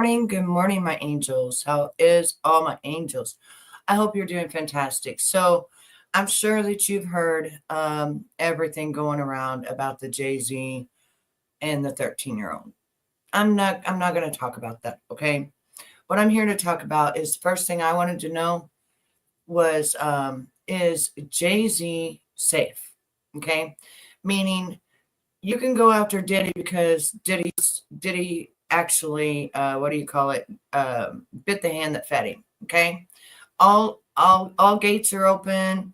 Good morning, my angels. How is all my angels? I hope you're doing fantastic. So, I'm sure that you've heard everything going around about the Jay-Z and the 13-year-old. I'm not going to talk about that, okay? What I'm here to talk about is the first thing I wanted to know was is Jay-Z safe? Okay? Meaning you can go after Diddy because Diddy actually what do you call it? Bit the hand that fed him. Okay, all gates are open.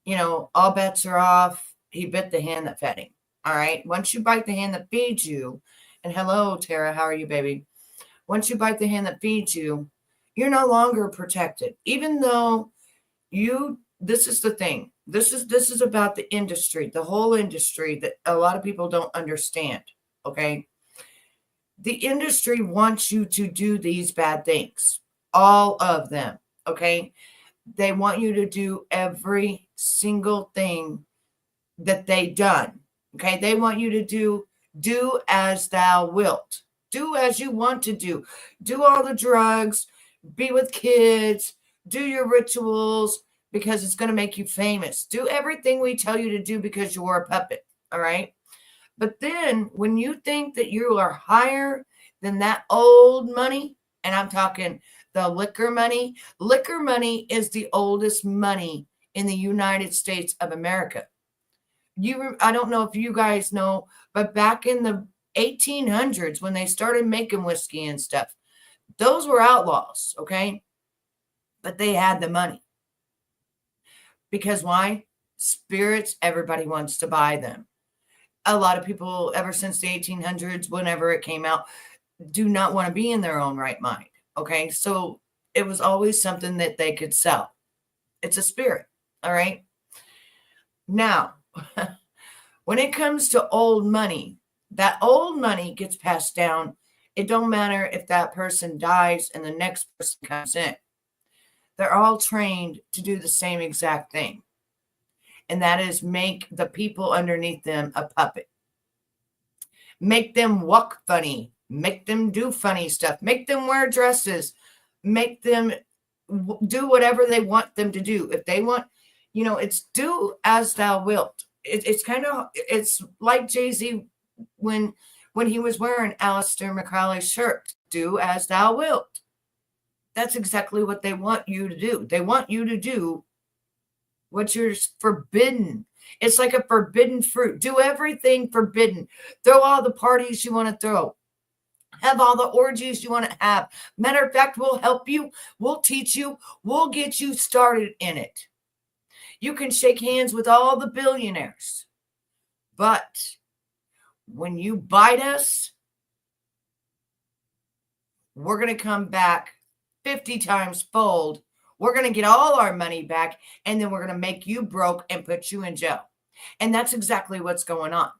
All bets are off. He bit the hand that fed him. All right. Once you bite the hand that feeds you, and hello Tara, how are you, baby? Once you bite the hand that feeds you, you're no longer protected. Even though this is the thing. This is about the industry, the whole industry that a lot of people don't understand. Okay. The industry wants you to do these bad things, all of them. Okay. They want you to do every single thing that they done. Okay. They want you to do as thou wilt, do as you want to do all the drugs, be with kids, do your rituals because it's going to make you famous. Do everything we tell you to do because you're a puppet. All right. But then when you think that you are higher than that old money, and I'm talking the liquor money is the oldest money in the United States of America. I don't know if you guys know, but back in the 1800s when they started making whiskey and stuff, those were outlaws, okay? But they had the money. Because why? Spirits, everybody wants to buy them. A lot of people, ever since the 1800s, whenever it came out, do not want to be in their own right mind. Okay. So it was always something that they could sell. It's a spirit. All right. Now, when it comes to old money, that old money gets passed down. It don't matter if that person dies and the next person comes in. They're all trained to do the same exact thing. And that is make the people underneath them a puppet. Make them walk funny. Make them do funny stuff. Make them wear dresses. Make them do whatever they want them to do. If they want, it's do as thou wilt. It's like Jay-Z when he was wearing Aleister McCauley's shirt. Do as thou wilt. That's exactly what they want you to do. They want you to do what you're forbidden. It's like a forbidden fruit. Do everything forbidden. Throw all the parties you want to throw. Have all the orgies you want to have. Matter of fact, we'll help you. We'll teach you. We'll get you started in it. You can shake hands with all the billionaires. But when you bite us, we're going to come back 50 times fold. We're going to get all our money back, and then we're going to make you broke and put you in jail. And that's exactly what's going on.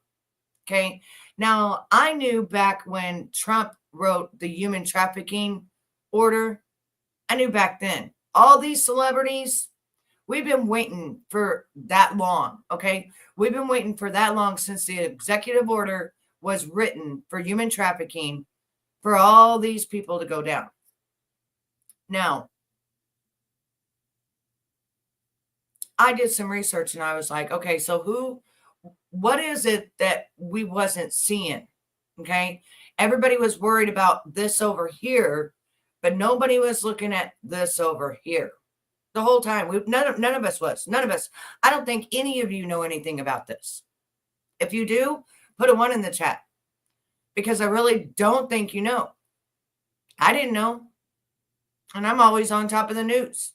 Okay. Now, I knew back when Trump wrote the human trafficking order, I knew back then, all these celebrities, we've been waiting for that long. Okay. We've been waiting for that long since the executive order was written for human trafficking for all these people to go down. Now, I did some research and I was like, okay, so what is it that we wasn't seeing? Okay. Everybody was worried about this over here, but nobody was looking at this over here the whole time. None of us was. None of us. I don't think any of you know anything about this. If you do, put a 1 in the chat because I really don't think you know. I didn't know. And I'm always on top of the news.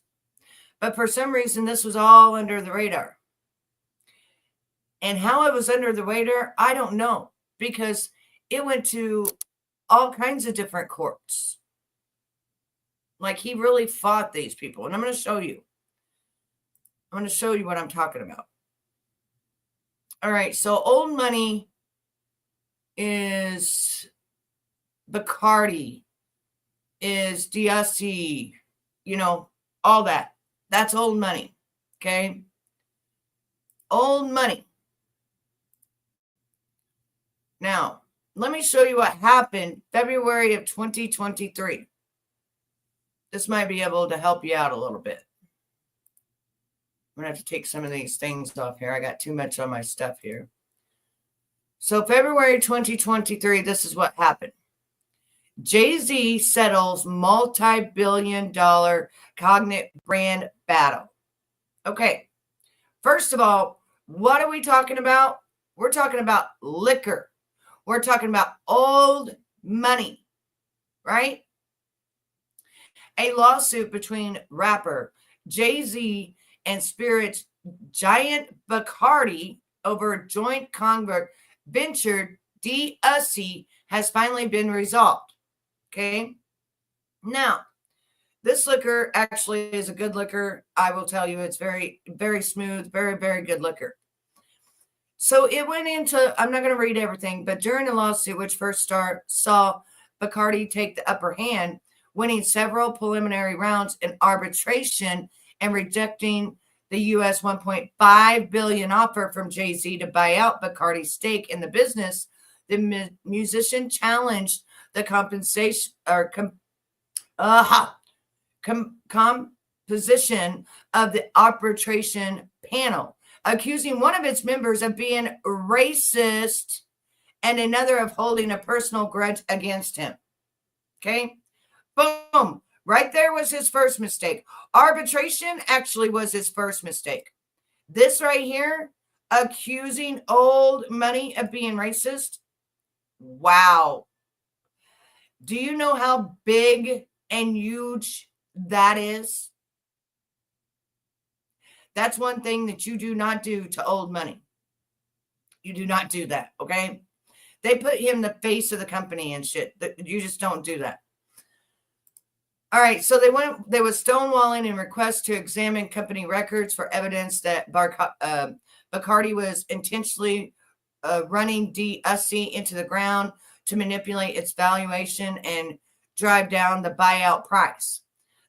But for some reason, this was all under the radar. And how it was under the radar, I don't know, because it went to all kinds of different courts. Like he really fought these people. And I'm going to show you. I'm going to show you what I'm talking about. All right. So old money is Bacardi, is DSC, all that. That's old money. Okay. Old money. Now, let me show you what happened February of 2023. This might be able to help you out a little bit. I'm going to have to take some of these things off here. I got too much on my stuff here. So February 2023, this is what happened. Jay-Z settles multi-billion-dollar Cognic brand battle. Okay, first of all, what are we talking about? We're talking about liquor. We're talking about old money, right? A lawsuit between rapper Jay-Z and spirits giant Bacardi over joint convert venture D-Ussy has finally been resolved. Okay. Now, this liquor actually is a good liquor. I will tell you, it's very, very smooth, very, very good liquor. So it went into, I'm not going to read everything, but during the lawsuit, which first saw Bacardi take the upper hand, winning several preliminary rounds in arbitration and rejecting the U.S. $1.5 billion offer from Jay-Z to buy out Bacardi's stake in the business, the musician challenged the composition of the arbitration panel, accusing one of its members of being racist and another of holding a personal grudge against him. Okay? Boom. Right there was his first mistake. Arbitration actually was his first mistake. This right here, accusing old money of being racist. Wow. Do you know how big and huge that is? That's one thing that you do not do to old money. You do not do that, okay? They put him the face of the company and shit. You just don't do that. All right, so there was stonewalling and requests to examine company records for evidence that Bacardi was intentionally running D-Ussy into the ground to manipulate its valuation and drive down the buyout price.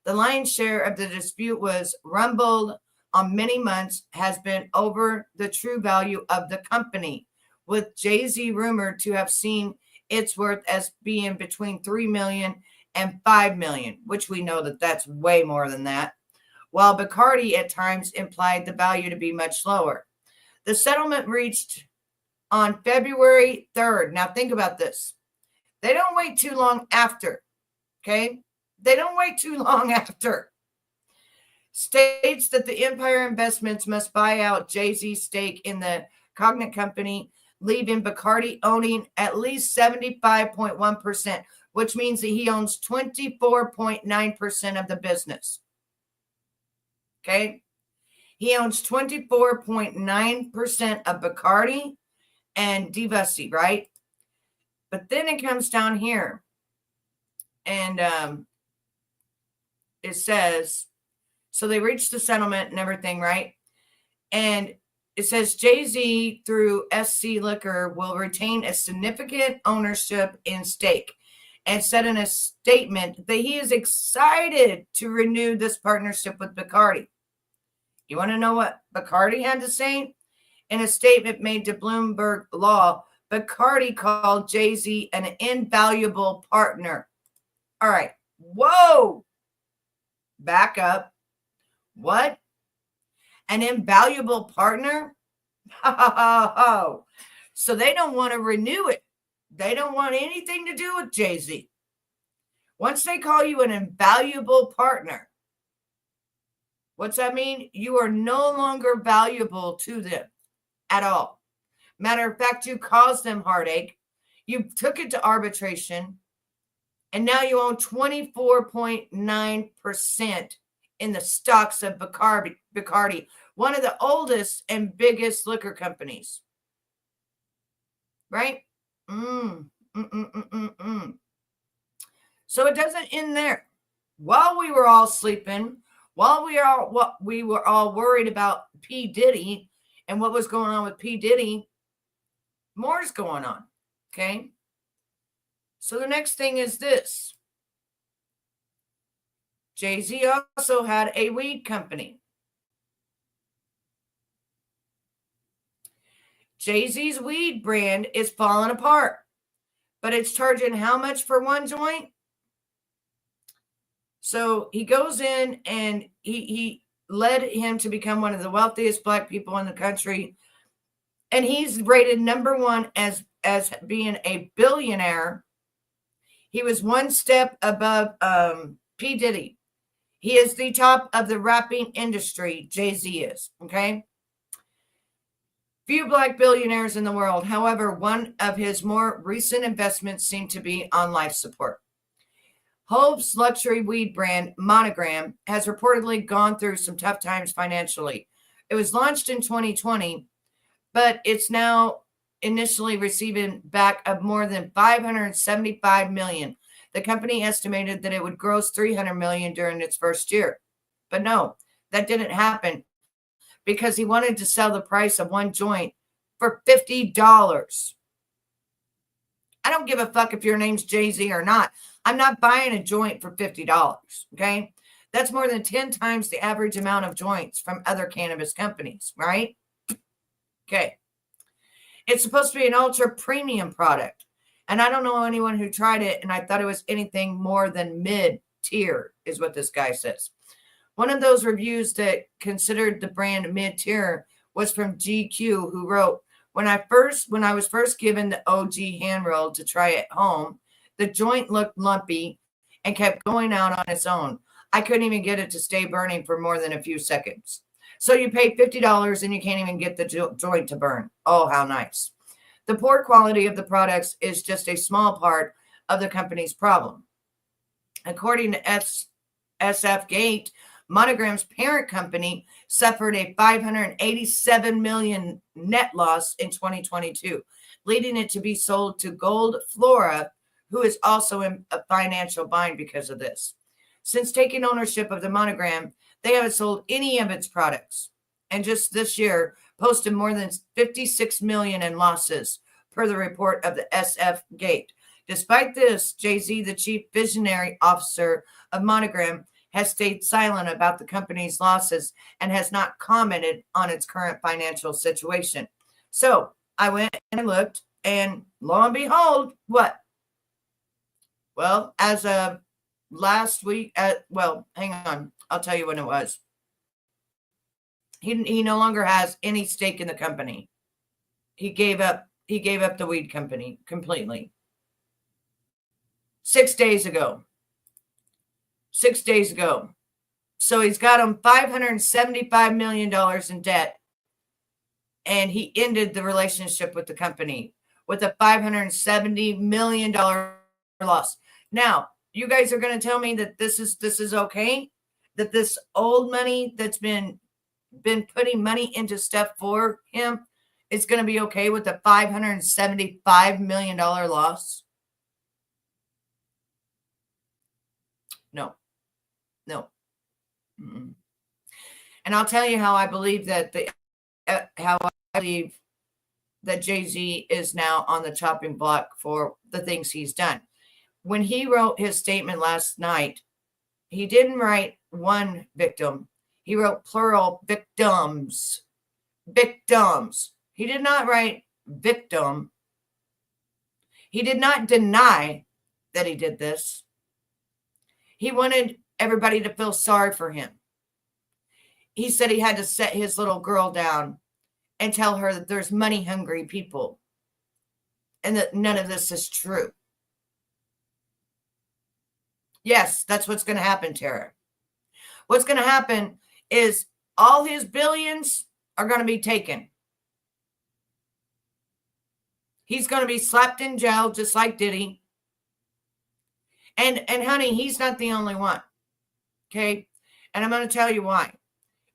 The lion's share of the dispute was rumbled on many months has been over the true value of the company, with Jay-Z rumored to have seen its worth as being between $3 million and $5 million, which we know that that's way more than that, while Bacardi at times implied the value to be much lower. The settlement reached on February 3rd. Now think about this. They don't wait too long after, okay? They don't wait too long after. States that the Empire Investments must buy out Jay-Z's stake in the Cognic company, leaving Bacardi owning at least 75.1%, which means that he owns 24.9% of the business. Okay? He owns 24.9% of Bacardi and D-Ussy, right? But then it comes down here, and it says, so they reached the settlement and everything, right? And it says Jay-Z through SC Liquor will retain a significant ownership in stake, and said in a statement that he is excited to renew this partnership with Bacardi. You want to know what Bacardi had to say? In a statement made to Bloomberg Law, Bacardi called Jay-Z an invaluable partner. All right. Whoa. Back up. What? An invaluable partner? So they don't want to renew it. They don't want anything to do with Jay-Z. Once they call you an invaluable partner, what's that mean? You are no longer valuable to them at all. Matter of fact, you caused them heartache. You took it to arbitration, and now you own 24.9% in the stocks of Bacardi, one of the oldest and biggest liquor companies. Right? So it doesn't end there. While we were all sleeping, while we were all worried about P. Diddy and what was going on with P. Diddy, more's going on. Okay. So the next thing is this. Jay-Z also had a weed company. Jay-Z's weed brand is falling apart. but it's charging how much for one joint? So he goes in and he led him to become one of the wealthiest Black people in the country. And he's rated number one as being a billionaire. He was one step above P. Diddy. He is the top of the rapping industry, Jay-Z is, okay? Few Black billionaires in the world. However, one of his more recent investments seemed to be on life support. Hope's luxury weed brand, Monogram, has reportedly gone through some tough times financially. It was launched in 2020, but it's now initially receiving back of more than $575 million. The company estimated that it would gross $300 million during its first year. But no, that didn't happen because he wanted to sell the price of one joint for $50. I don't give a fuck if your name's Jay-Z or not. I'm not buying a joint for $50, okay? That's more than 10 times the average amount of joints from other cannabis companies, right? Okay. It's supposed to be an ultra premium product. And I don't know anyone who tried it, and I thought it was anything more than mid-tier, is what this guy says. One of those reviews that considered the brand mid-tier was from GQ, who wrote, when I was first given the OG hand roll to try at home, the joint looked lumpy and kept going out on its own. I couldn't even get it to stay burning for more than a few seconds. So you pay $50 and you can't even get the joint to burn. Oh, how nice. The poor quality of the products is just a small part of the company's problem. According to SF Gate, Monogram's parent company suffered a $587 million net loss in 2022, leading it to be sold to Gold Flora, who is also in a financial bind because of this. Since taking ownership of the Monogram, they haven't sold any of its products, and just this year posted more than $56 million in losses, per the report of the SF Gate. Despite this, Jay-Z, the chief visionary officer of Monogram, has stayed silent about the company's losses and has not commented on its current financial situation. So I went and I looked, and lo and behold, what? Well, as of last week, hang on, I'll tell you when it was. He no longer has any stake in the company. He gave up the weed company completely. 6 days ago. 6 days ago. So he's got him $575 million in debt, and he ended the relationship with the company with a $570 million loss. Now, you guys are going to tell me that this is okay? That this old money that's been putting money into stuff for him is going to be okay with a $575 million loss? No. Mm-mm. And I'll tell you how I believe that Jay-Z is now on the chopping block for the things he's done. When he wrote his statement last night, he didn't write one victim. He wrote plural victims. Victims. He did not write victim. He did not deny that he did this. He wanted everybody to feel sorry for him. He said he had to set his little girl down and tell her that there's money-hungry people and that none of this is true. Yes, that's what's going to happen, Tara. What's going to happen is all his billions are going to be taken. He's going to be slapped in jail just like Diddy. And honey, he's not the only one. Okay? And I'm going to tell you why.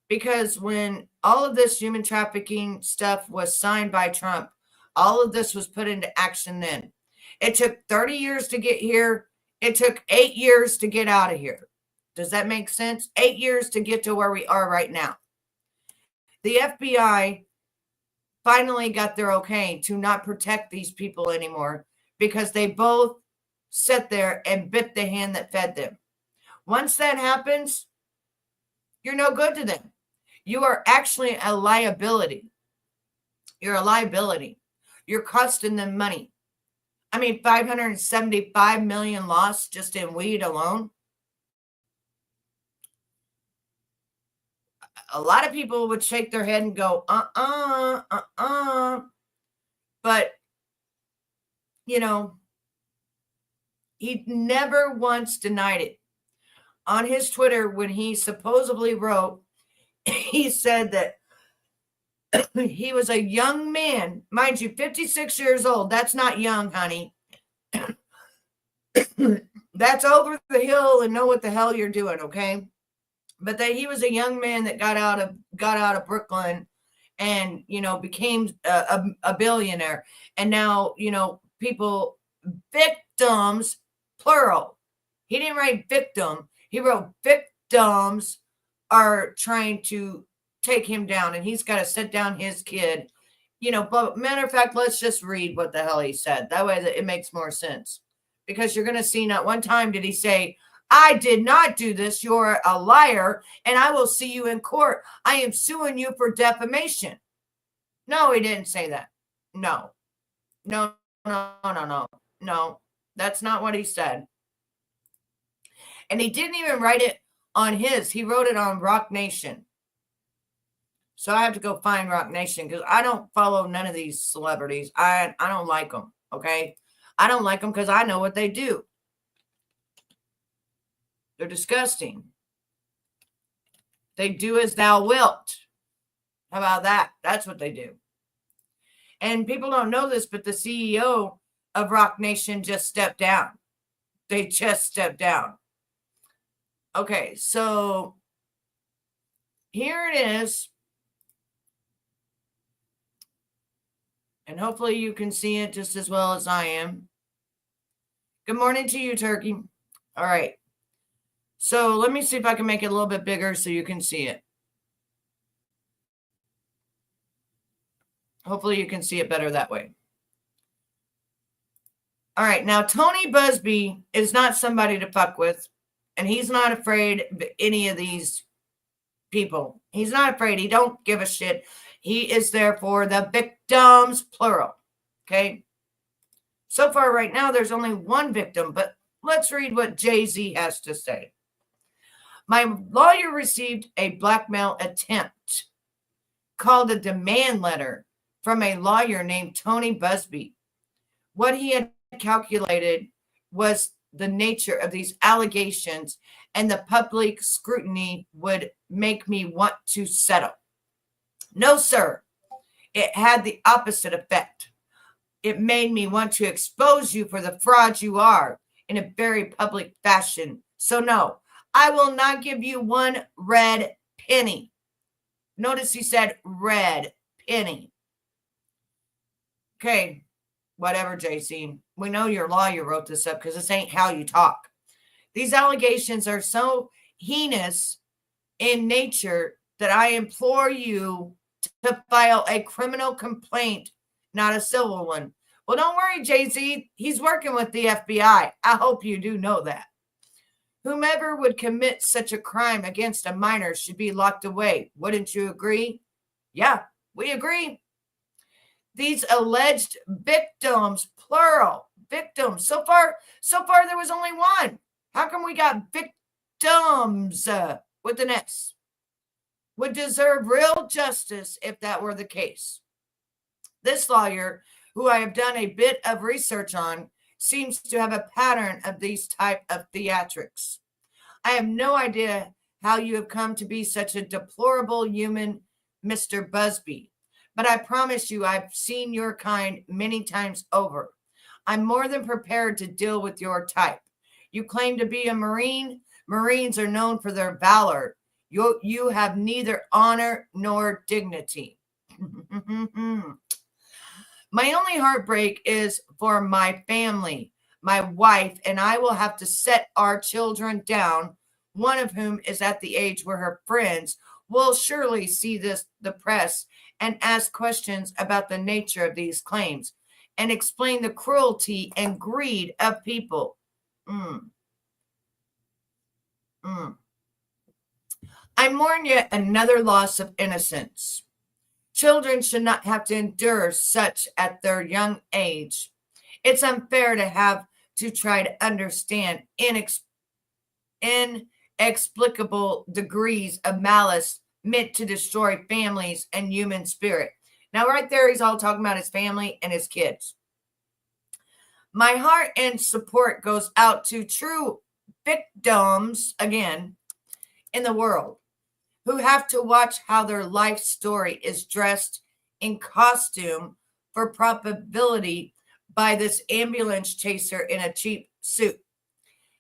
Because when all of this human trafficking stuff was signed by Trump, all of this was put into action then. It took 30 years to get here. It took 8 years to get out of here. Does that make sense? 8 years to get to where we are right now. The FBI finally got their okay to not protect these people anymore because they both sat there and bit the hand that fed them. Once that happens, you're no good to them. You are actually a liability. You're a liability. You're costing them money. I mean, 575 million lost just in weed alone. A lot of people would shake their head and go, But, you know, he never once denied it. On his Twitter, when he supposedly wrote, he said that he was a young man, mind you, 56 years old. That's not young, honey. That's over the hill and know what the hell you're doing, okay? But that he was a young man that got out of Brooklyn and, became a billionaire. And now, people, victims, plural. He didn't write victim. He wrote victims are trying to take him down, and he's got to sit down his kid. But matter of fact, let's just read what the hell he said. That way that it makes more sense. Because you're going to see not one time did he say, I did not do this. You're a liar, and I will see you in court. I am suing you for defamation. No, he didn't say that. No. No. That's not what he said. And he didn't even write it on his. He wrote it on Rock Nation. So I have to go find Rock Nation because I don't follow none of these celebrities. I don't like them, okay? I don't like them because I know what they do. They're disgusting. They do as thou wilt. How about that? That's what they do. And people don't know this, but the CEO of Rock Nation just stepped down. They just stepped down. Okay, so here it is. And hopefully you can see it just as well as I am. Good morning to you, Turkey. All right. So let me see if I can make it a little bit bigger so you can see it. Hopefully you can see it better that way. All right. Now, Tony Busby is not somebody to fuck with, and he's not afraid of any of these people. He's not afraid. He don't give a shit. He is there for the victims, plural. Okay. So far right now, there's only one victim, but let's read what Jay-Z has to say. My lawyer received a blackmail attempt called a demand letter from a lawyer named Tony Busby. What he had calculated was the nature of these allegations, and the public scrutiny would make me want to settle. No, sir. It had the opposite effect. It made me want to expose you for the fraud you are in a very public fashion. So no, I will not give you one red penny. Notice he said red penny. Okay, whatever, JC. We know your lawyer wrote this up because this ain't how you talk. These allegations are so heinous in nature that I implore you to file a criminal complaint, not a civil one. Well, don't worry, Jay-Z. He's working with the FBI. I hope you do know that. Whomever would commit such a crime against a minor should be locked away. Wouldn't you agree? Yeah, we agree. These alleged victims, plural, victims. So far there was only one. How come we got victims with an S? Would deserve real justice if that were the case. This lawyer, who I have done a bit of research on, seems to have a pattern of these type of theatrics. I have no idea how you have come to be such a deplorable human, Mr. Busby, but I promise you I've seen your kind many times over. I'm more than prepared to deal with your type. You claim to be a Marine. Marines are known for their valor. You have neither honor nor dignity. My only heartbreak is for my family, my wife, and I will have to set our children down, one of whom is at the age where her friends will surely see the press and ask questions about the nature of these claims and explain the cruelty and greed of people. I mourn yet another loss of innocence. Children should not have to endure such at their young age. It's unfair to have to try to understand inexplicable degrees of malice meant to destroy families and human spirit. Now, right there, he's all talking about his family and his kids. My heart and support goes out to true victims, again, in the world, who have to watch how their life story is dressed in costume for probability by this ambulance chaser in a cheap suit.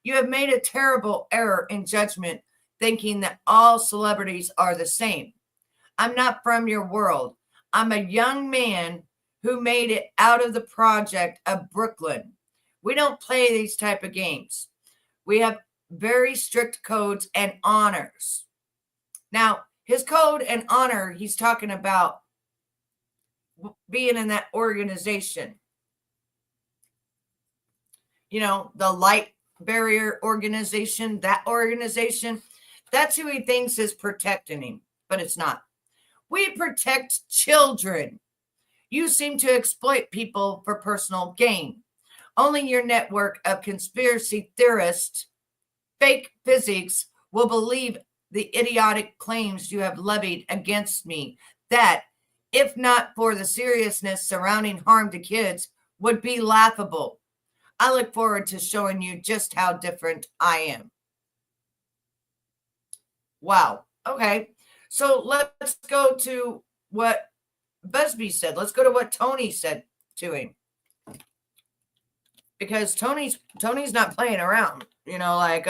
You have made a terrible error in judgment, thinking that all celebrities are the same. I'm not from your world. I'm a young man who made it out of the project of Brooklyn. We don't play these type of games. We have very strict codes and honors. Now, his code and honor, he's talking about being in that organization. You know, the Light Barrier Organization, that organization, that's who he thinks is protecting him, but it's not. We protect children. You seem to exploit people for personal gain. Only your network of conspiracy theorists, fake physics, will believe the idiotic claims you have levied against me that, if not for the seriousness surrounding harm to kids, would be laughable. I look forward to showing you just how different I am. Wow. Okay. So let's go to what Busby said. Let's go to what Tony said to him. Because Tony's not playing around. You know, like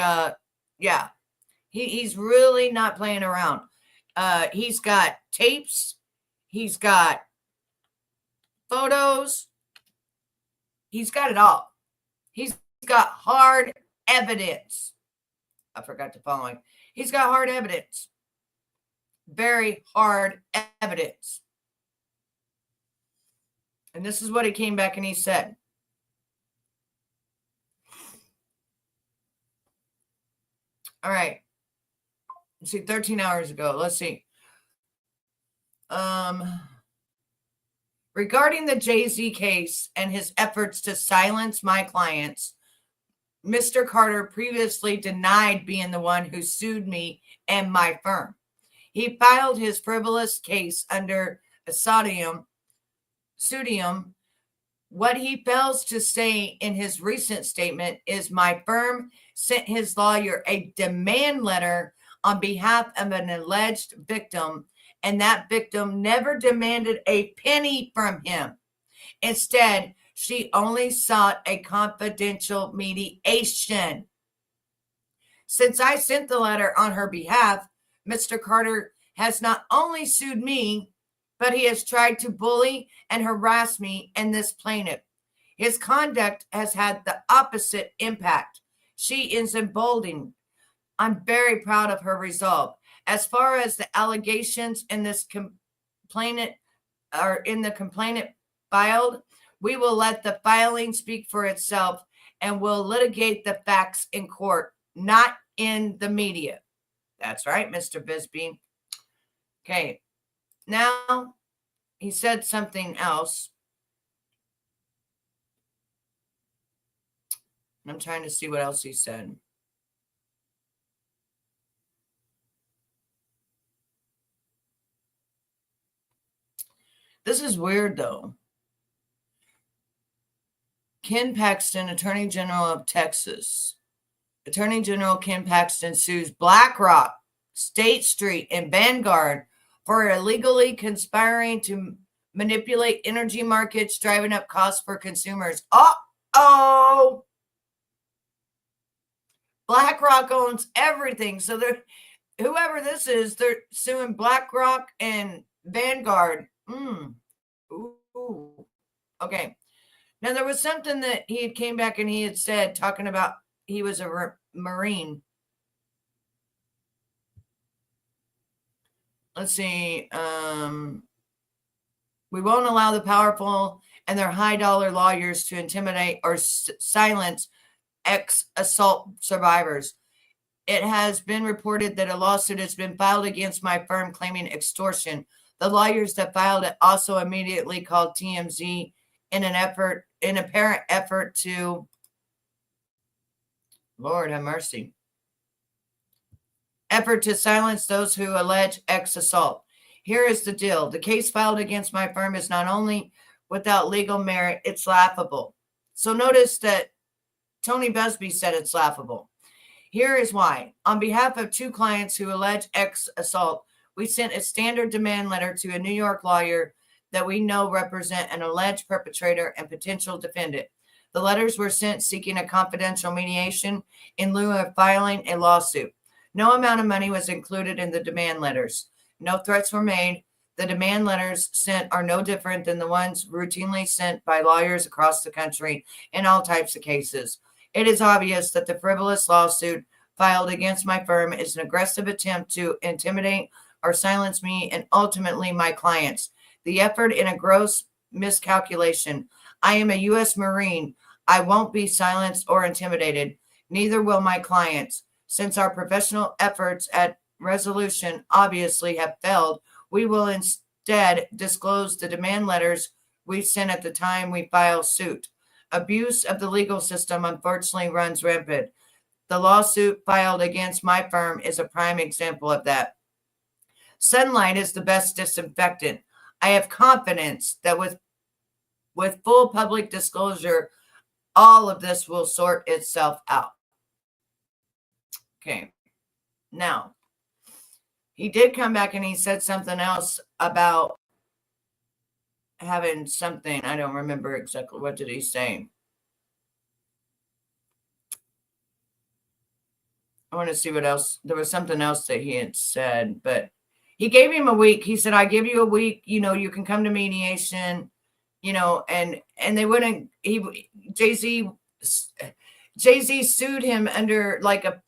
yeah. He's really not playing around. He's got tapes, he's got photos, he's got it all. He's got hard evidence. I forgot to follow him. He's got hard evidence. Very hard evidence. And this is what he came back and he said. All right. Let's see, 13 hours ago. Let's see. Regarding the Jay-Z case and his efforts to silence my clients, Mr. Carter previously denied being the one who sued me and my firm. He filed his frivolous case under a pseudonym. What he fails to say in his recent statement is my firm sent his lawyer a demand letter on behalf of an alleged victim, and that victim never demanded a penny from him. Instead, she only sought a confidential mediation. Since I sent the letter on her behalf, Mr. Carter has not only sued me, but he has tried to bully and harass me and this plaintiff. His conduct has had the opposite impact. She is emboldened. I'm very proud of her resolve. As far as the allegations in this complainant filed, we will let the filing speak for itself and will litigate the facts in court, not in the media. That's right, Mr. Bisbee. Okay. Now, he said something else. I'm trying to see what else he said. This is weird, though. Ken Paxton, Attorney General of Texas. Attorney General Ken Paxton sues BlackRock, State Street, and Vanguard for illegally conspiring to manipulate energy markets, driving up costs for consumers. Uh-oh! BlackRock owns everything. So whoever this is, they're suing BlackRock and Vanguard. Ooh. Okay. Now, there was something that he had came back and he had said, talking about he was a Marine. Let's see. We won't allow the powerful and their high-dollar lawyers to intimidate or silence ex-assault survivors. It has been reported that a lawsuit has been filed against my firm claiming extortion. The lawyers that filed it also immediately called TMZ in an effort in apparent effort to, Lord have mercy, effort to silence those who allege X assault. Here is the deal. The case filed against my firm is not only without legal merit, it's laughable. So notice that Tony Buzbee said it's laughable. Here is why. On behalf of two clients who allege X assault, we sent a standard demand letter to a New York lawyer that we know represent an alleged perpetrator and potential defendant. The letters were sent seeking a confidential mediation in lieu of filing a lawsuit. No amount of money was included in the demand letters. No threats were made. The demand letters sent are no different than the ones routinely sent by lawyers across the country in all types of cases. It is obvious that the frivolous lawsuit filed against my firm is an aggressive attempt to intimidate or silence me and ultimately my clients. The effort in a gross miscalculation. I am a U.S. Marine. I won't be silenced or intimidated. Neither will my clients. Since our professional efforts at resolution obviously have failed, we will instead disclose the demand letters we sent at the time we file suit. Abuse of the legal system unfortunately runs rampant. The lawsuit filed against my firm is a prime example of that. Sunlight is the best disinfectant. I have confidence that with full public disclosure, all of this will sort itself out. Okay. Now, he did come back and he said something else about having something. I don't remember exactly what did he say. I want to see what else. There was something else that he had said, but he gave him a week. He said, I give you a week, you can come to mediation, and they wouldn't, Jay-Z sued him under like a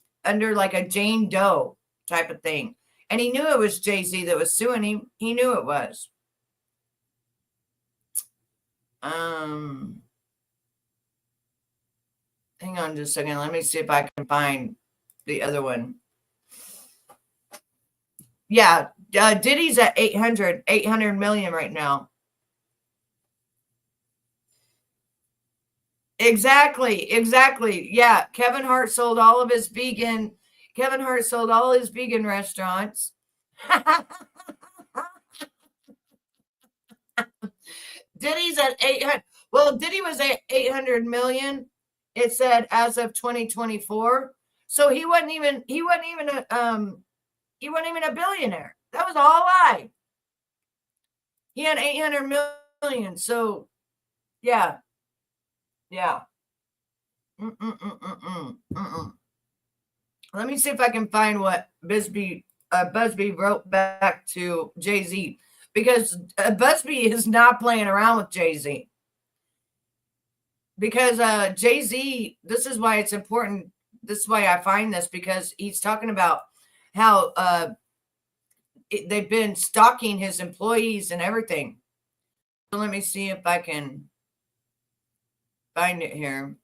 Jane Doe type of thing. And he knew it was Jay-Z that was suing him. He knew it was. Hang on just a second. Let me see if I can find the other one. Yeah, Diddy's at 800 million right now. Exactly. Yeah, Kevin Hart sold all his vegan restaurants. Diddy's at 800. Well, Diddy was at 800 million. It said as of 2024. So he wasn't even a billionaire. That was all lie. He had 800 million. So yeah. Let me see if I can find what Busbee wrote back to Jay-Z, because Busbee is not playing around with Jay-Z. Because Jay-Z, this is why it's important. This is why I find this, because he's talking about how they've been stalking his employees and everything. So let me see if I can find it here.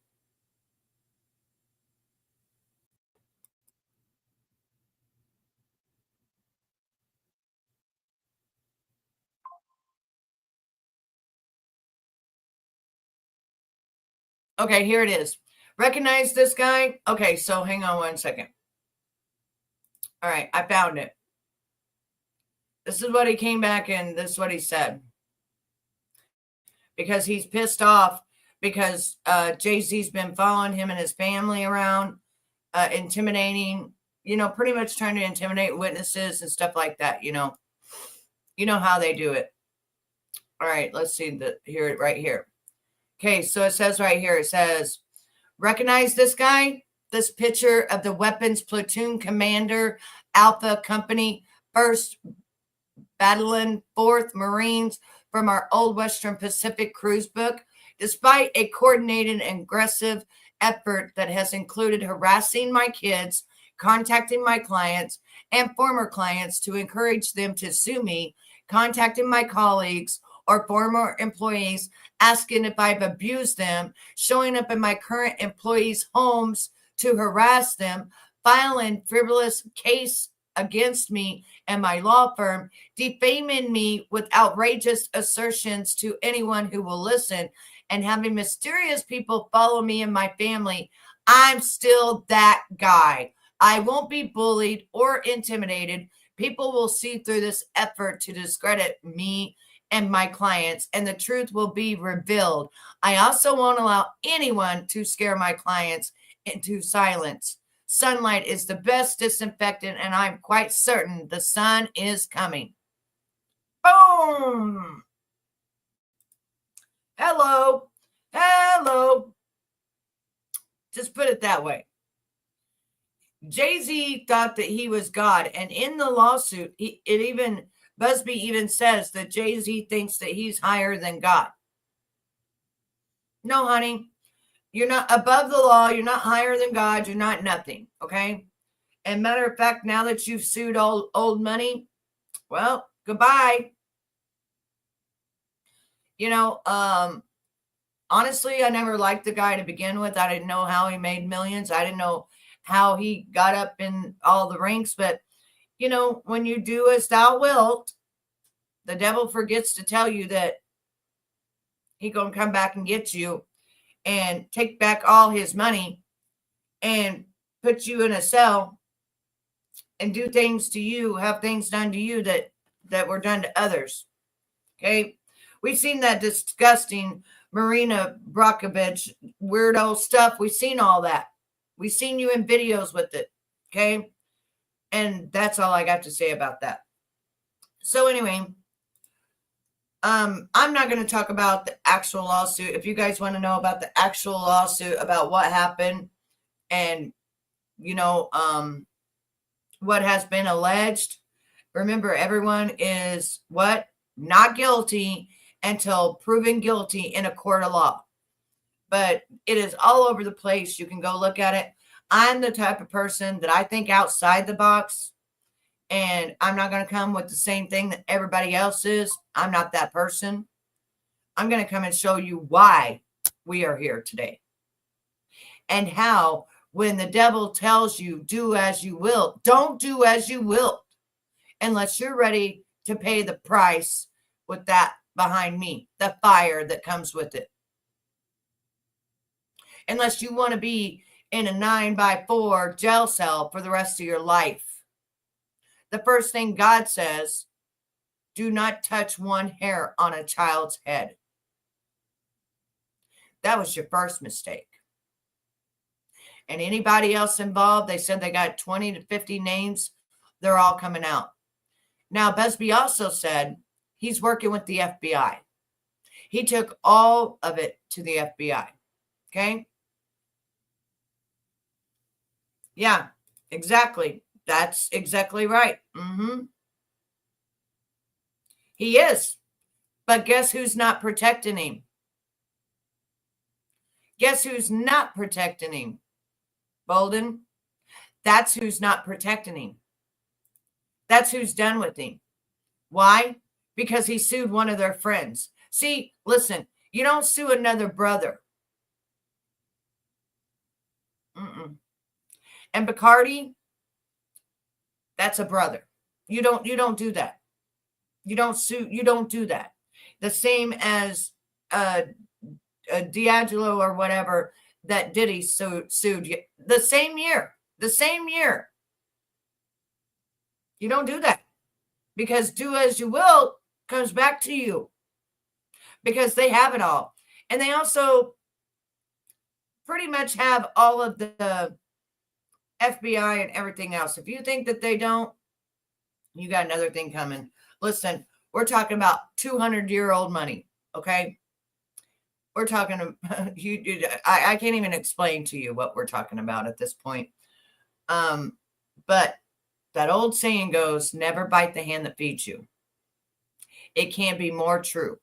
Okay, here it is. Recognize this guy? Okay, so hang on one second. All right, I found it. This is what he came back and this is what he said. Because he's pissed off because Jay-Z's been following him and his family around, intimidating, pretty much trying to intimidate witnesses and stuff like that, You know how they do it. All right, let's see hear it right here. Okay, so it says right here, it says, recognize this guy? This picture of the weapons platoon commander, Alpha Company, 1st Battalion, 4th Marines from our old Western Pacific cruise book. Despite a coordinated and aggressive effort that has included harassing my kids, contacting my clients and former clients to encourage them to sue me, contacting my colleagues or former employees, asking if I've abused them, showing up in my current employees' homes to harass them, filing frivolous case against me and my law firm, defaming me with outrageous assertions to anyone who will listen, and having mysterious people follow me and my family, I'm still that guy. I won't be bullied or intimidated. People will see through this effort to discredit me and my clients, and the truth will be revealed. I also won't allow anyone to scare my clients into silence. Sunlight is the best disinfectant, and I'm quite certain the sun is coming. Boom! Hello. Hello. Just put it that way. Jay-Z thought that he was God, and in the lawsuit, Busby even says that Jay-Z thinks that he's higher than God. No, honey, you're not above the law. You're not higher than God. You're not nothing, okay? And matter of fact, now that you've sued old money, well, goodbye. Honestly, I never liked the guy to begin with. I didn't know how he made millions. I didn't know how he got up in all the ranks. But, when you do as thou wilt, the devil forgets to tell you that he going to come back and get you and take back all his money and put you in a cell and do things to you, have things done to you that were done to others. Okay? We've seen that disgusting Marina Abramovich weirdo stuff. We've seen all that. We've seen you in videos with it. Okay? And that's all I got to say about that. So anyway, I'm not going to talk about the actual lawsuit. If you guys want to know about the actual lawsuit, about what happened and, what has been alleged, remember, everyone is what? Not guilty until proven guilty in a court of law. But it is all over the place. You can go look at it. I'm the type of person that I think outside the box, and I'm not going to come with the same thing that everybody else is. I'm not that person. I'm going to come and show you why we are here today, and how when the devil tells you do as you will, don't do as you will unless you're ready to pay the price with that behind me, the fire that comes with it. Unless you want to be in a 9x4 jail cell for the rest of your life. The first thing God says, do not touch one hair on a child's head. That was your first mistake. And anybody else involved, they said they got 20 to 50 names. They're all coming out. Now, Busby also said he's working with the FBI. He took all of it to the FBI. Okay? Yeah, exactly. That's exactly right. He is. But guess who's not protecting him? Guess who's not protecting him? Bolden. That's who's not protecting him. That's who's done with him. Why? Because he sued one of their friends. See, listen, you don't sue another brother. And Bacardi, that's a brother. You don't do that. You don't sue. You don't do that. The same as D'Angelo or whatever that Diddy sued you. The same year. You don't do that, because do as you will comes back to you, because they have it all. And they also pretty much have all of the FBI and everything else. If you think that they don't, you got another thing coming. Listen, we're talking about 200-year-old money, okay? We're talking, I can't even explain to you what we're talking about at this point. But that old saying goes, never bite the hand that feeds you. It can't be more true.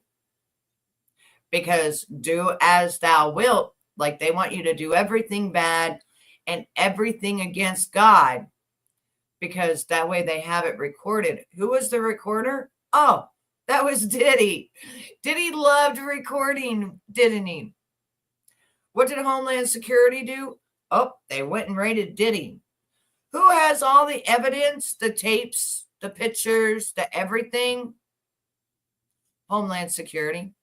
Because do as thou wilt, like they want you to do everything bad and everything against God, because that way they have it recorded. Who was the recorder? Oh, that was Diddy. Diddy loved recording, didn't he? What did Homeland Security do? Oh, they went and raided Diddy. Who has all the evidence, the tapes, the pictures, the everything? Homeland Security.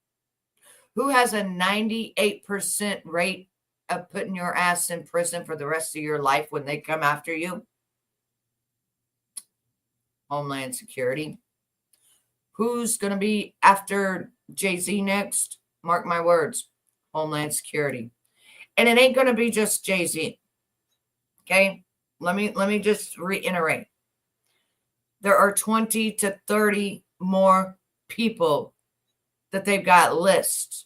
Who has a 98% rate of putting your ass in prison for the rest of your life when they come after you? Homeland Security. Who's going to be after Jay-Z next? Mark my words. Homeland Security. And it ain't going to be just Jay-Z. Okay? Let me just reiterate. There are 20 to 30 more people that they've got lists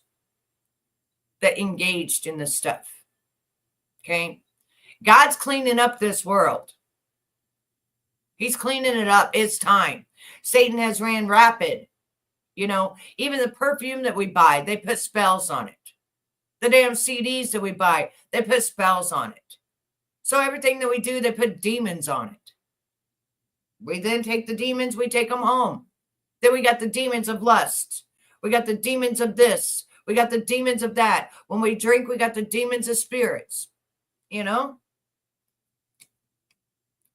that engaged in this stuff. Okay? God's cleaning up this world. He's cleaning it up. It's time. Satan has ran rapid. You know, even the perfume that we buy, they put spells on it. The damn CDs that we buy, they put spells on it. So everything that we do, they put demons on it. We then take the demons, we take them home. Then we got the demons of lust. We got the demons of this. We got the demons of that. When we drink, we got the demons of spirits. You know?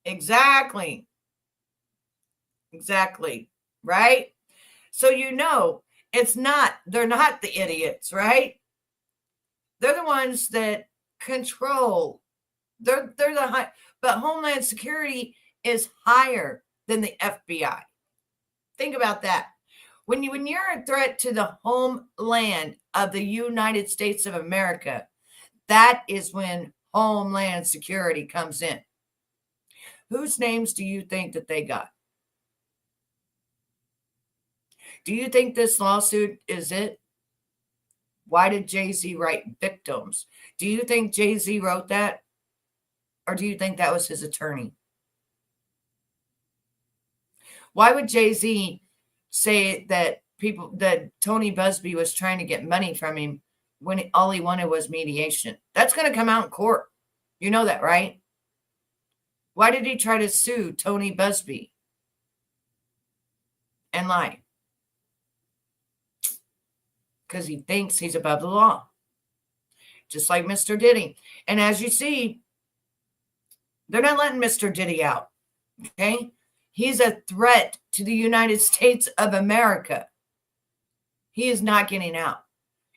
Exactly. Right? So you know, they're not the idiots, right? They're the ones that control. They're the high, but Homeland Security is higher than the FBI. Think about that. When you're a threat to the homeland of the United States of America, that is when Homeland Security comes in. Whose names do you think that they got? Do you think this lawsuit is it? Why did Jay-Z write victims? Do you think Jay-Z wrote that? Or do you think that was his attorney? Why would Jay-Z say that Tony Busby was trying to get money from him when all he wanted was mediation? That's going to come out in court. You know that, right? Why did he try to sue Tony Busby and lie? Because he thinks he's above the law. Just like Mr. Diddy. And as you see, they're not letting Mr. Diddy out. Okay? He's a threat to the United States of America. He is not getting out.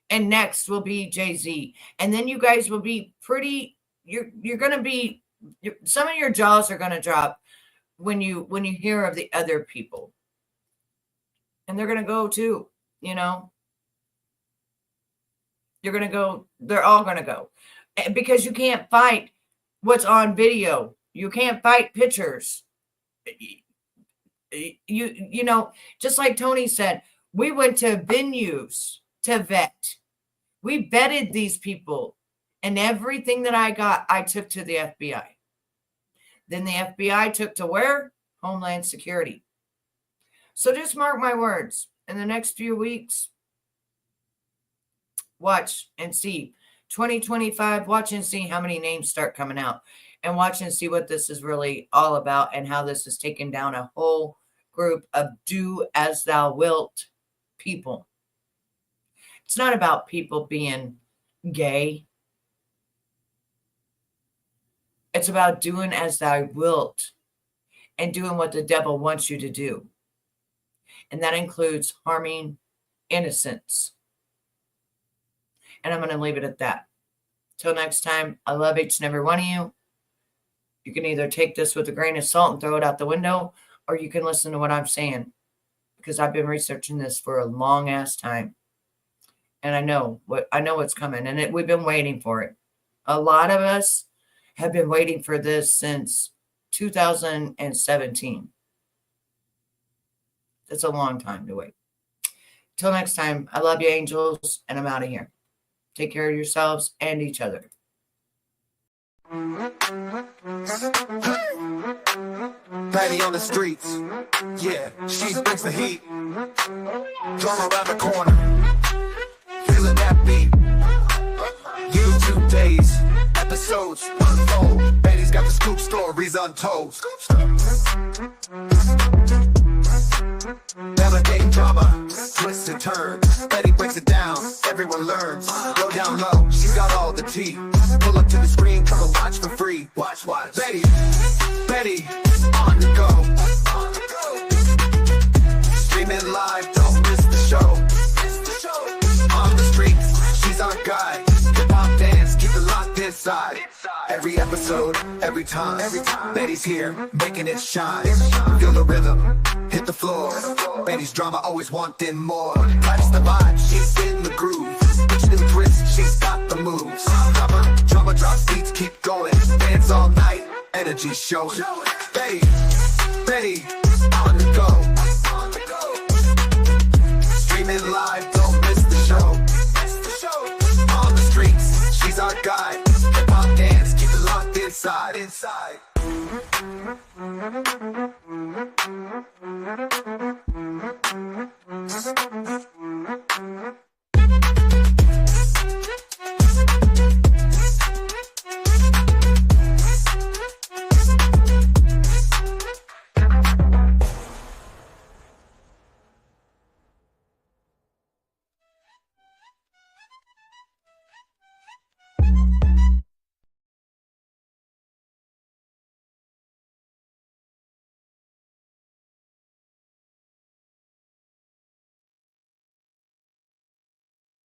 And next will be Jay-Z. And then you guys will be you're going to be, some of your jaws are going to drop when you hear of the other people. And they're going to go too, you know. You're going to go, they're all going to go. Because you can't fight what's on video. You can't fight pictures. You know, just like Tony said, we went to venues to vet. We vetted these people. And everything that I got, I took to the FBI. Then the FBI took to where? Homeland Security. So just mark my words. In the next few weeks, watch and see. 2025, watch and see how many names start coming out. And watch and see what this is really all about and how this has taken down a whole group of do as thou wilt people. It's not about people being gay. It's about doing as thou wilt and doing what the devil wants you to do. And that includes harming innocents. And I'm going to leave it at that. Till next time, I love each and every one of you. You can either take this with a grain of salt and throw it out the window, or you can listen to what I'm saying, because I've been researching this for a long ass time. And I know what's coming, and we've been waiting for it. A lot of us have been waiting for this since 2017. That's a long time to wait. Till next time, I love you, angels, and I'm out of here. Take care of yourselves and each other. Patty on the streets, yeah, she brings the heat. Drama around the corner, feeling that beat. YouTube days, episodes unfold. Betty's got the scoop, stories untold. Navigating drama, twists and turns. Betty breaks it down, everyone learns. Go down low, she's got all the tea. Pull up to the screen. come and watch for free. Watch. Betty, on the go. Streaming live, don't miss the show. On the streets, she's our guide. Hip hop dance, keep it locked inside. Every episode, every time, Betty's here, making it shine. Feel the rhythm, hit the floor. Betty's drama, always wanting more. Life's the vibe, she's in the groove. Each new twist, she's got the moves. Drama drops, beats keep going. Dance all night, energy showing. Betty, on the go. Streaming live, don't miss the show. On the streets, she's our guide. Hip hop dance, keep it locked inside.